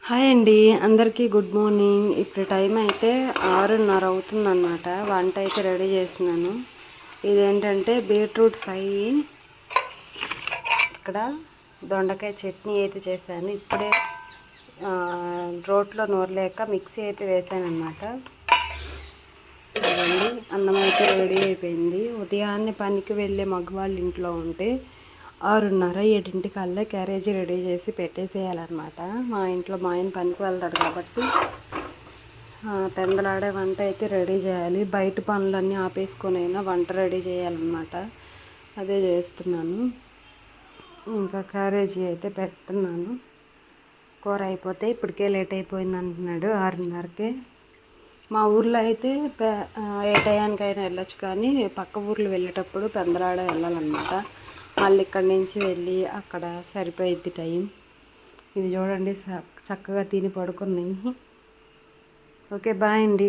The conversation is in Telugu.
హాయ్ అండి, అందరికీ గుడ్ మార్నింగ్. ఇప్పుడు టైం అయితే 6:30 అవుతుందన్నమాట. వంట అయితే రెడీ చేస్తున్నాను. ఇదేంటంటే బీట్రూట్ ఫ్రై, ఇక్కడ దొండకాయ చట్నీ అయితే చేశాను. ఇప్పుడే రోట్లో నూరలేక మిక్సీ అయితే వేసాను అనమాట. చూడండి, అన్నం అయితే రెడీ అయిపోయింది. ఉదయాన్నే పనికి వెళ్ళే మగవాళ్ళు ఇంట్లో ఉంటే 6:30 7 క్యారేజీ రెడీ చేసి పెట్టేసేయాలన్నమాట. మా ఇంట్లో మా ఆయన పనికి వెళ్తాడు కాబట్టి పెందలాడే వంట అయితే రెడీ చేయాలి. బయట పనులన్నీ ఆపేసుకొనైనా వంట రెడీ చేయాలన్నమాట. అదే చేస్తున్నాను. ఇంకా క్యారేజీ అయితే పెడుతున్నాను. కూర అయిపోతే ఇప్పటికే లేట్ అయిపోయింది అంటున్నాడు 6:30కే. మా ఊర్లో అయితే ఏ టయానికైనా వెళ్ళొచ్చు, కానీ పక్క ఊర్లు వెళ్ళేటప్పుడు పెందలాడ వెళ్ళాలన్నమాట. మళ్ళీ ఇక్కడి నుంచి వెళ్ళి అక్కడ సరిపోయిద్ది టైం. ఇది చూడండి, చక్కగా తిని పడుకున్నాయి. ఓకే, బాయ్ అండి.